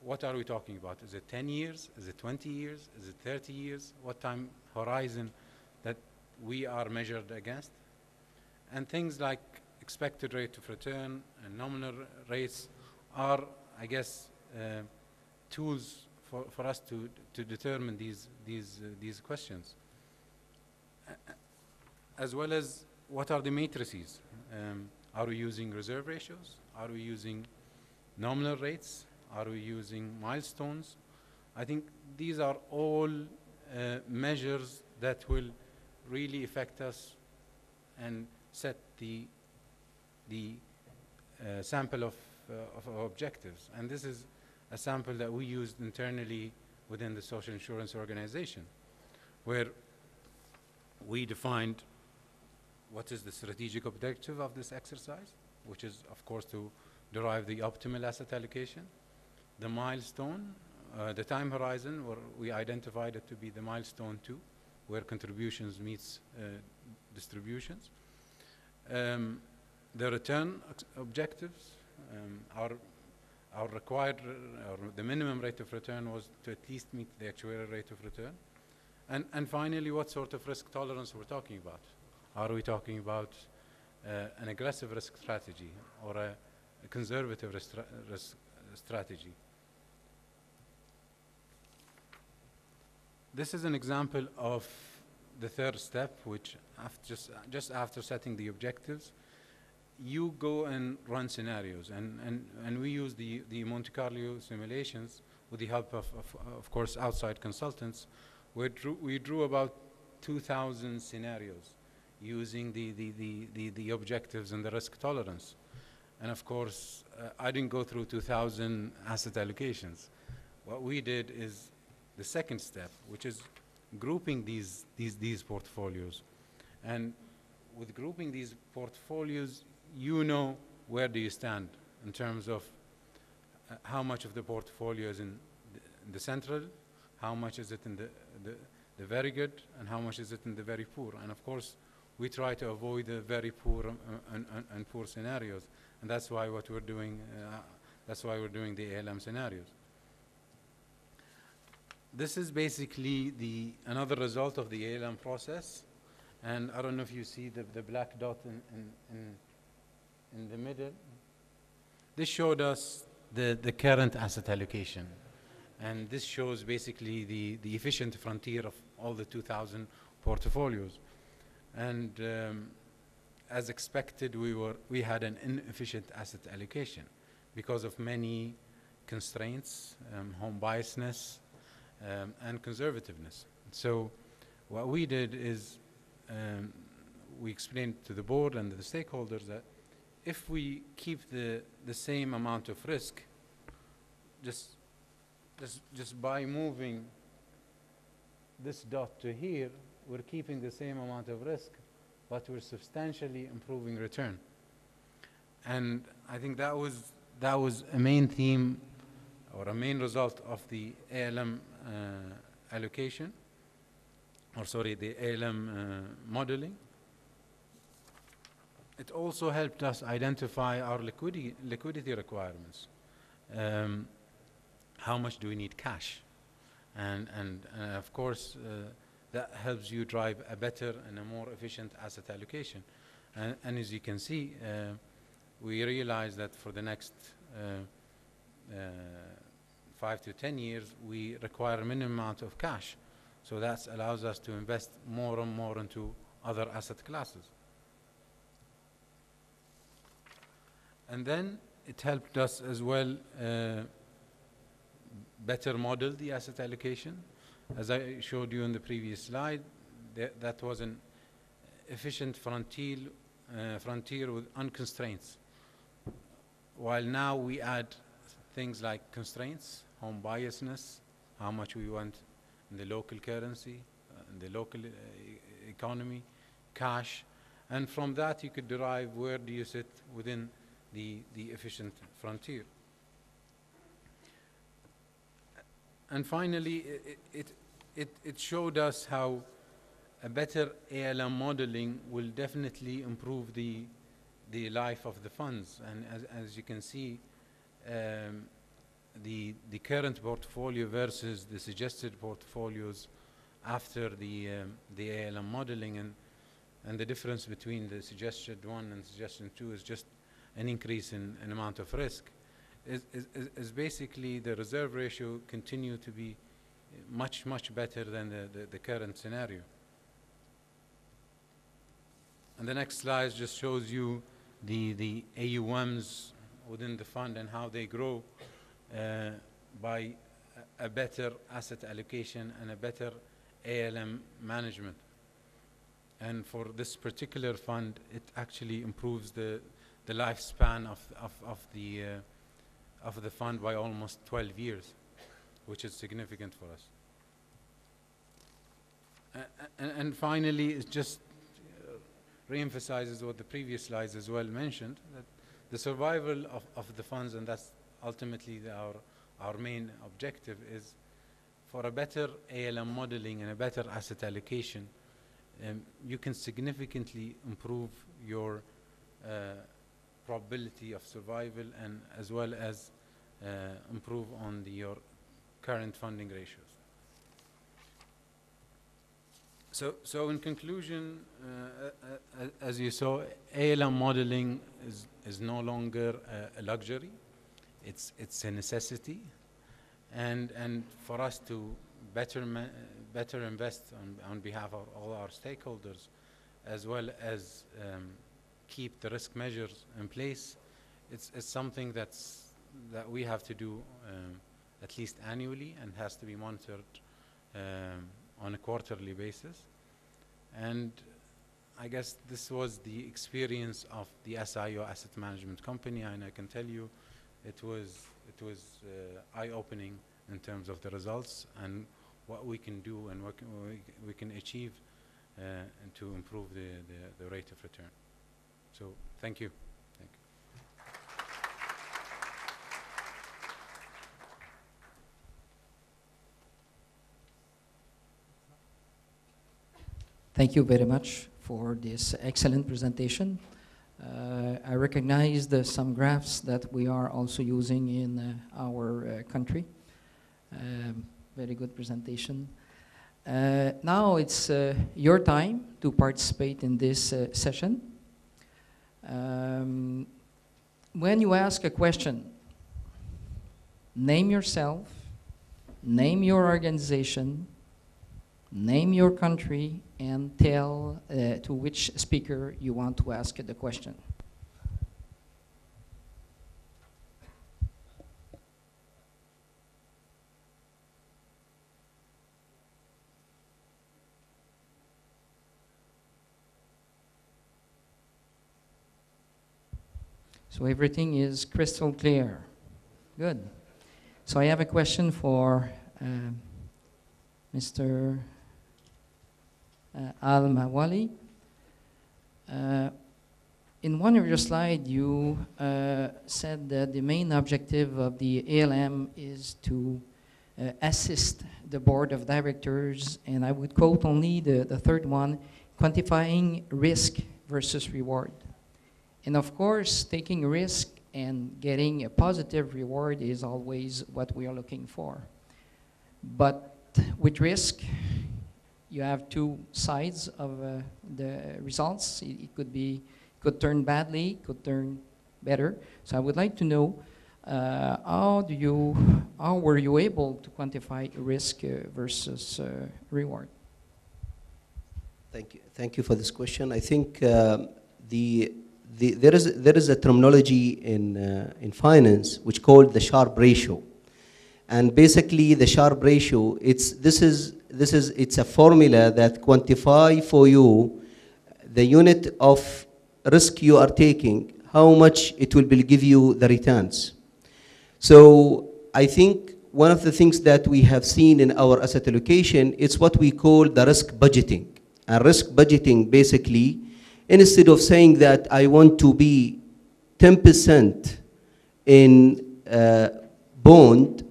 what are we talking about? Is it 10 years? Is it 20 years? Is it 30 years? What time horizon that we are measured against? And things like expected rate of return and nominal rates are, I guess, tools for us to determine these questions, as well as what are the matrices. Are we using reserve ratios? Are we using nominal rates? Are we using milestones? I think these are all measures that will really affect us and set the sample of our objectives. And this is a sample that we used internally within the social insurance organization, where we defined what is the strategic objective of this exercise, which is, of course, to derive the optimal asset allocation. The milestone, the time horizon, where we identified it to be the milestone 2, where contributions meets distributions. The return objectives, our required, or the minimum rate of return was to at least meet the actuarial rate of return. And finally, what sort of risk tolerance we're talking about. Are we talking about an aggressive risk strategy or a conservative risk strategy? This is an example of the third step, which just after setting the objectives, you go and run scenarios, and we use the Monte Carlo simulations with the help of course, outside consultants. We drew about 2,000 scenarios using the objectives and the risk tolerance. And of course, I didn't go through 2,000 asset allocations. What we did is the second step, which is grouping these portfolios. And with grouping these portfolios, you know where do you stand in terms of how much of the portfolio is in the central, how much is it in the very good, and how much is it in the very poor. And of course, we try to avoid the very poor and poor scenarios, and that's why what we're doing. That's why we're doing the ALM scenarios. This is basically another result of the ALM process, and I don't know if you see the black dot in the middle. This showed us the current asset allocation, and this shows basically the efficient frontier of all the 2,000 portfolios. And as expected, we had an inefficient asset allocation because of many constraints, home biasness, and conservativeness. So what we did is we explained to the board and the stakeholders that if we keep the same amount of risk, just by moving this dot to here, we're keeping the same amount of risk, but we're substantially improving return. And I think that was a main theme or a main result of the ALM allocation, or sorry, the ALM modeling. It also helped us identify our liquidity requirements. How much do we need cash? And of course, that helps you drive a better and a more efficient asset allocation. And as you can see, we realize that for the next 5 to 10 years, we require a minimum amount of cash. So that allows us to invest more and more into other asset classes. And then it helped us as well better model the asset allocation. As I showed you in the previous slide, that was an efficient frontier with unconstraints. While now we add things like constraints, home biasness, how much we want in the local currency, in the local economy, cash, and from that you could derive where do you sit within the efficient frontier. And finally, it showed us how a better ALM modeling will definitely improve the life of the funds. And as you can see, the the current portfolio versus the suggested portfolios after the ALM modeling, and the difference between the suggested one and suggestion two is just an increase in amount of risk, is basically the reserve ratio continue to be much better than the current scenario. And the next slide just shows you the AUMs within the fund and how they grow by a better asset allocation and a better ALM management. And for this particular fund, it actually improves the lifespan of the fund by almost 12 years, which is significant for us. And finally, it just re-emphasizes what the previous slides as well mentioned, that the survival of the funds, and that's ultimately our main objective, is for a better ALM modeling and a better asset allocation. You can significantly improve your probability of survival, and as well as improve on your current funding ratios. So in conclusion, as you saw, ALM modeling is no longer a luxury. It's a necessity, and for us to better invest on behalf of all our stakeholders, as well as keep the risk measures in place, it's something that we have to do at least annually, and has to be monitored on a quarterly basis. And I guess this was the experience of the SIO Asset Management Company, and I can tell you it was eye-opening in terms of the results and what we can do and what we can achieve and to improve the rate of return. So thank you. Thank you. Thank you very much for this excellent presentation. I recognized some graphs that we are also using in our country. Very good presentation. Now it's your time to participate in this session. When you ask a question, name yourself, name your organization, name your country, and tell to which speaker you want to ask the question. So everything is crystal clear. Good. So I have a question for Mr. Al-Mawali. In one of your slides, you said that the main objective of the ALM is to assist the board of directors, and I would quote only the third one, quantifying risk versus reward. And of course, taking risk and getting a positive reward is always what we are looking for. But with risk, you have two sides of the results. It could turn badly, could turn better. So I would like to know how were you able to quantify risk versus reward? Thank you for this question. I think there is a terminology in finance which called the Sharpe ratio, and basically the Sharpe ratio it's a formula that quantify for you the unit of risk you are taking, how much it will give you the returns. So I think one of the things that we have seen in our asset allocation is what we call the risk budgeting. And risk budgeting basically, instead of saying that I want to be 10% in bond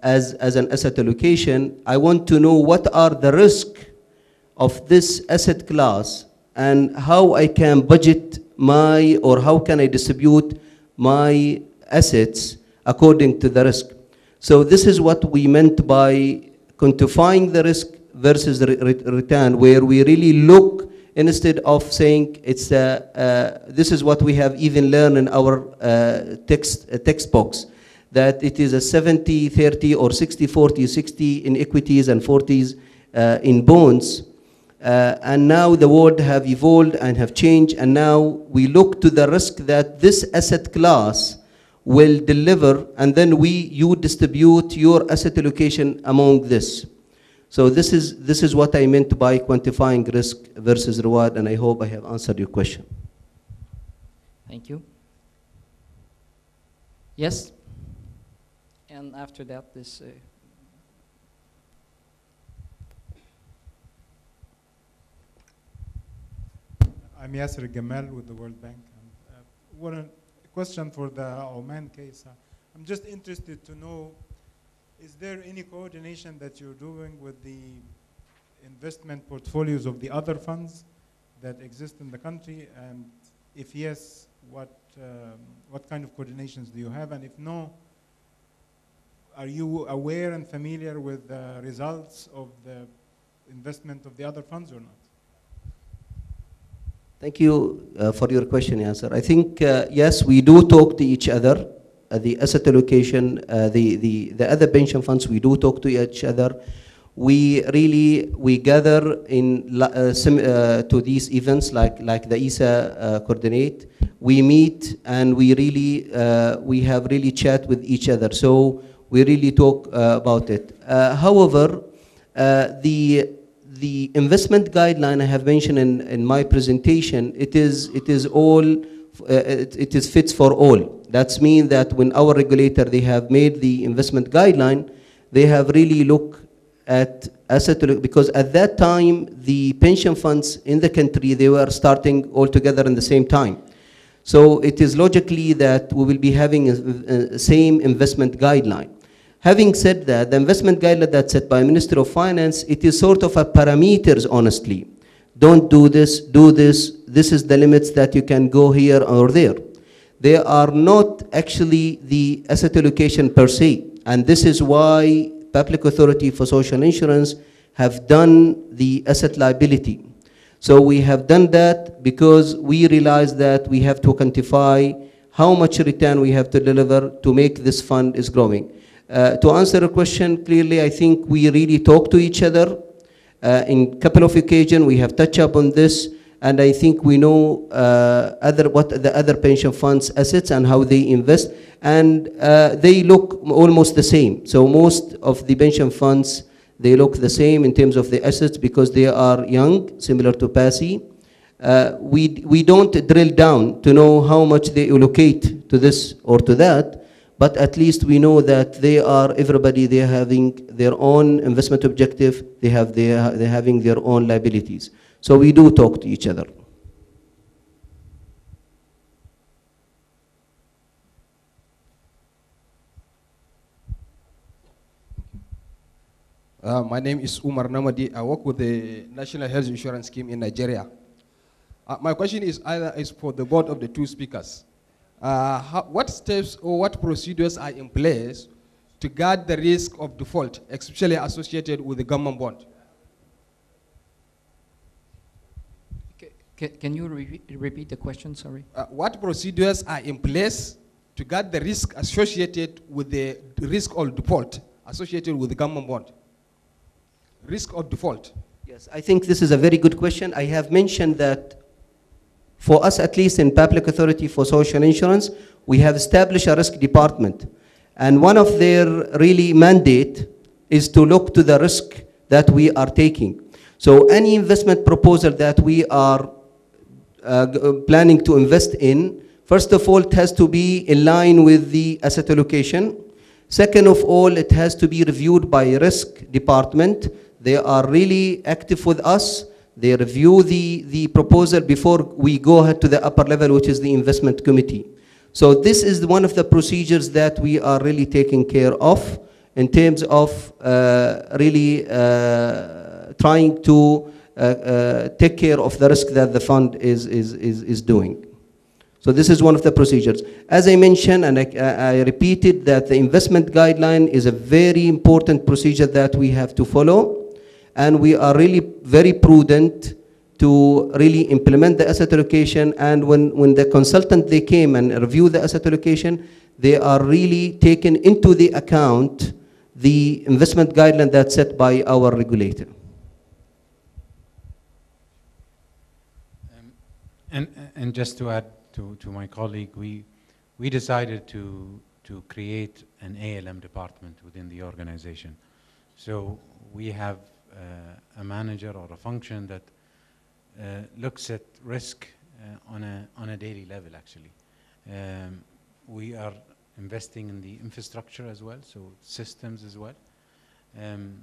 as an asset allocation, I want to know what are the risks of this asset class and how I can budget how can I distribute my assets according to the risk. So this is what we meant by quantifying the risk versus return, where we really look, instead of saying it's this is what we have even learned in our textbooks, that it is a 70-30 or 60-40, 60 in equities and 40s in bonds. And now the world have evolved and have changed, and now we look to the risk that this asset class will deliver, and then you distribute your asset allocation among this. So this is what I meant by quantifying risk versus reward, and I hope I have answered your question. Thank you. Yes? And after that, this... I'm Yasser Gamal with the World Bank. A question for the Oman case. I'm just interested to know, is there any coordination that you're doing with the investment portfolios of the other funds that exist in the country? And if yes, what kind of coordinations do you have? And if no, are you aware and familiar with the results of the investment of the other funds or not? Thank you for your question, Yasser. I think, yes, we do talk to each other. The asset allocation, the other pension funds, we do talk to each other. We gather in to these events like the ESA coordinate. We meet and we have really chat with each other. So we really talk about it. However, the investment guideline I have mentioned in my presentation, it is fits for all. That means that when our regulator, they have made the investment guideline, they have really looked at asset, because at that time, the pension funds in the country, they were starting all together in the same time. So it is logically that we will be having a same investment guideline. Having said that, the investment guideline that's set by Ministry of Finance, it is sort of a parameters, honestly. Don't do this, do this. This is the limits that you can go here or there. They are not actually the asset allocation per se. And this is why Public Authority for Social Insurance have done the asset liability. So we have done that because we realize that we have to quantify how much return we have to deliver to make this fund is growing. To answer your question clearly, I think we really talk to each other. In a couple of occasions, we have touched up on this, and I think we know what the other pension funds assets and how they invest, and they look almost the same. So most of the pension funds, they look the same in terms of the assets because they are young, similar to PASI. We don't drill down to know how much they allocate to this or to that, but at least we know that everybody, they're having their own investment objective, they're having their own liabilities. So we do talk to each other. My name is Umar Namadi. I work with the National Health Insurance Scheme in Nigeria. My question is for the board of the two speakers. What steps or what procedures are in place to guard the risk of default, especially associated with the government bond? Can you repeat the question, sorry? What procedures are in place to guard the risk associated with the risk of default associated with the government bond? Risk of default. Yes, I think this is a very good question. I have mentioned that for us, at least in Public Authority for Social Insurance, we have established a risk department. And one of their really mandate is to look to the risk that we are taking. So any investment proposal that we are planning to invest in, first of all, it has to be in line with the asset allocation. Second of all, it has to be reviewed by risk department. They are really active with us. They review the proposal before we go ahead to the upper level, which is the investment committee. So this is one of the procedures that we are really taking care of in terms of really trying to take care of the risk that the fund is doing. So this is one of the procedures. As I mentioned, and I repeated that the investment guideline is a very important procedure that we have to follow, and we are really very prudent to really implement the asset allocation. And when the consultant, they came and reviewed the asset allocation, they are really taken into the account the investment guideline that's set by our regulator. And just to add to my colleague, we decided to create an ALM department within the organization. So we have a manager or a function that looks at risk on a daily level, actually. We are investing in the infrastructure as well, so systems as well. And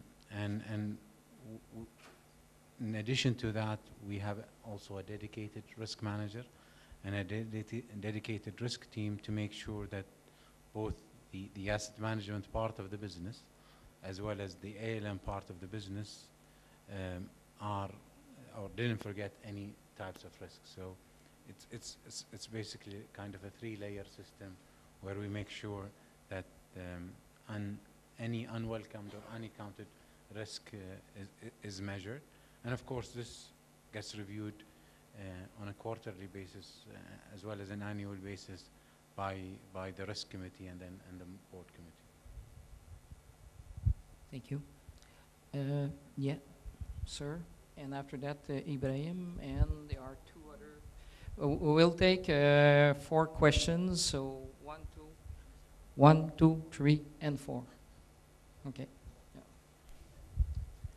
in addition to that, we have also a dedicated risk manager and a dedicated risk team to make sure that both the asset management part of the business as well as the ALM part of the business are or didn't forget any types of risk. So it's basically kind of a three-layer system where we make sure that any unwelcomed or unaccounted risk is measured. And of course, this gets reviewed on a quarterly basis as well as an annual basis by the risk committee and the board committee. Thank you. Yeah, sir. And after that, Ibrahim, and there are two other. We'll take 4 questions. So 1, 2, 3, and 4. Okay. Yeah.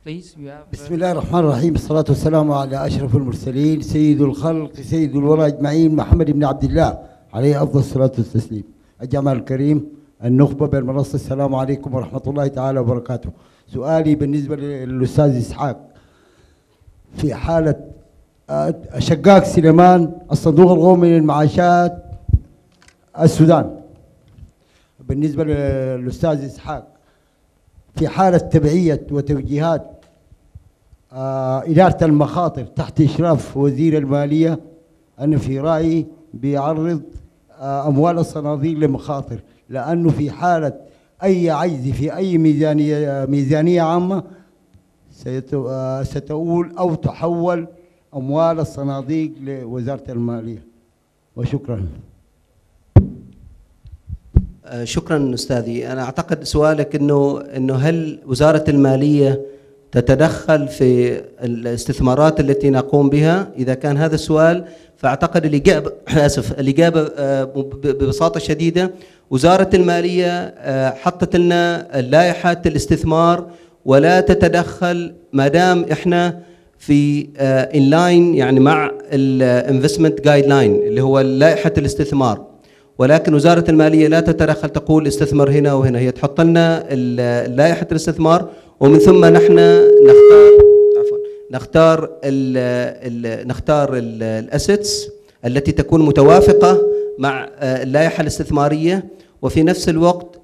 Please, you have. بسم الله الرحمن الرحيم، الصلاة والسلام على أشرف المرسلين سيد الخلق سيد الورى أجمعين محمد بن عبد الله عليه أفضل الصلاة والتسليم. الجماعة الكريم النخبة بالمنصة، السلام عليكم ورحمة الله تعالى وبركاته. سؤالي بالنسبة للأستاذ إسحاق، في حالة شقاق سليمان الصندوق القومي للمعاشات السودان، بالنسبة للأستاذ إسحاق في حالة تبعية وتوجيهات إدارة المخاطر تحت إشراف وزير المالية، أنا في رأيي بيعرض أموال الصناديق لمخاطر، لأنه في حالة أي عجز في أي ميزانية عامة ستؤول أو تحول أموال الصناديق لوزارة المالية. وشكرا. شكرا أستاذي. أنا أعتقد سؤالك إنه هل وزارة المالية تتدخل في الاستثمارات التي نقوم بها؟ إذا كان هذا السؤال فأعتقد الإجابة ببساطة شديدة، وزارة المالية حطت لنا لائحة الاستثمار ولا تتدخل ما دام إحنا في إنلاين يعني مع الانفستمنت جايد لاين اللي هو لائحة الاستثمار. ولكن وزارة المالية لا تتدخل تقول استثمر هنا وهنا، هي تحط لنا لائحة الاستثمار ومن ثم نحن نختار الاسيتس التي تكون متوافقة مع اللائحة الاستثمارية، وفي نفس الوقت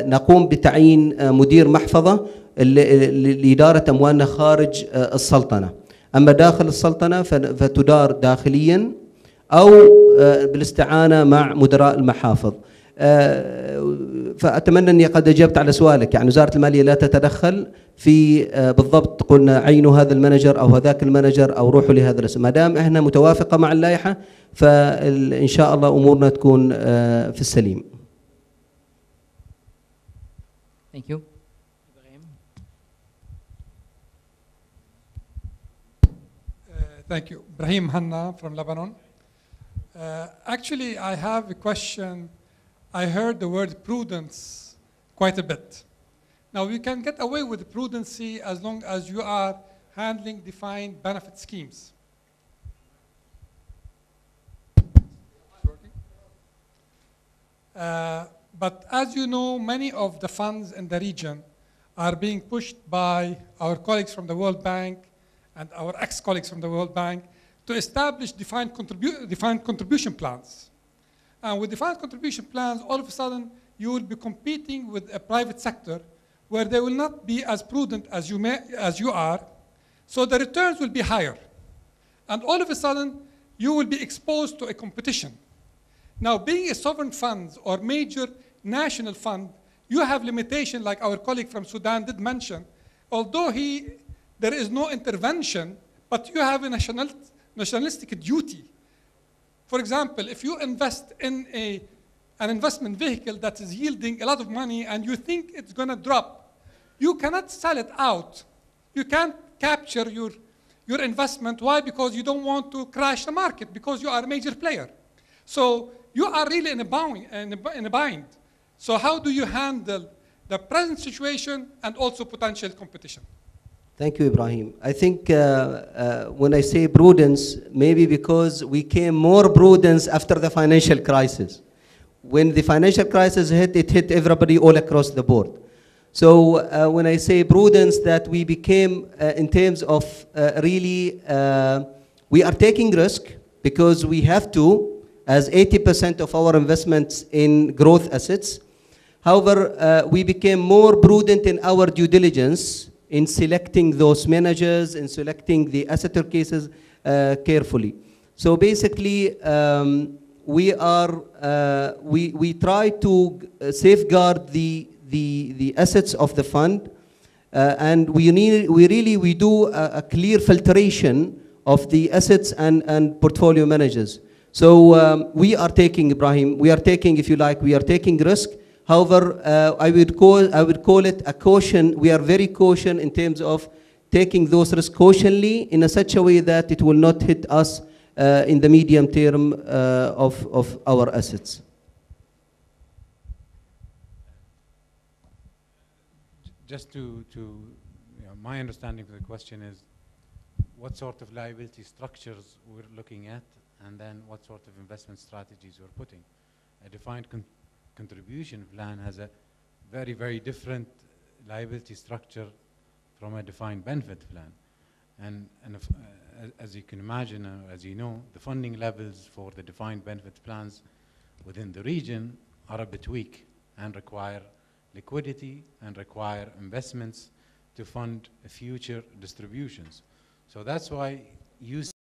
نقوم بتعيين مدير محفظة لإدارة أموالنا خارج السلطنة. أما داخل السلطنة فتدار داخليا أو بالاستعانة مع مدراء المحافظ. فأتمنى أني قد أجبت على سؤالك. يعني وزارة المالية لا تتدخل في بالضبط قلنا عينوا هذا المانجر أو هذاك المانجر أو روحوا لهذا الاسم، ما دام إحنا متوافقة مع اللائحة فإن شاء الله أمورنا تكون في السليم. Thank you. Thank you. Ibrahim Hanna from Lebanon. Actually, I have a question. I heard the word prudence quite a bit. Now, you can get away with prudency as long as you are handling defined benefit schemes. But as you know, many of the funds in the region are being pushed by our colleagues from the World Bank and our ex-colleagues from the World Bank to establish defined contribution plans. And with defined contribution plans, all of a sudden, you will be competing with a private sector where they will not be as prudent as you are, so the returns will be higher. And all of a sudden, you will be exposed to a competition. Now, being a sovereign fund or major national fund, you have limitation like our colleague from Sudan did mention. Although there is no intervention, but you have a nationalistic duty. For example, if you invest in an investment vehicle that is yielding a lot of money and you think it's going to drop, you cannot sell it out. You can't capture your investment. Why? Because you don't want to crash the market, because you are a major player. So you are really in a bind. So how do you handle the present situation and also potential competition? Thank you, Ibrahim. I think when I say prudence, maybe because we came more prudence after the financial crisis. When the financial crisis hit, it hit everybody all across the board. So when I say prudence, that we became, in terms of really, we are taking risk because we have to, as 80% of our investments in growth assets. However, we became more prudent in our due diligence in selecting those managers, in selecting the asset cases carefully. So basically, we try to safeguard the assets of the fund, and we really do a clear filtration of the assets and portfolio managers. So we are taking, Ibrahim, if you like, we are taking risk. However, I would call it a caution. We are very cautious in terms of taking those risks cautiously in such a way that it will not hit us in the medium term of our assets. Just my understanding of the question is what sort of liability structures we're looking at, and then what sort of investment strategies we're putting. A defined contribution plan has a very, very different liability structure from a defined benefit plan. And as you can imagine, as you know, the funding levels for the defined benefit plans within the region are a bit weak and require liquidity and require investments to fund future distributions. So that's why you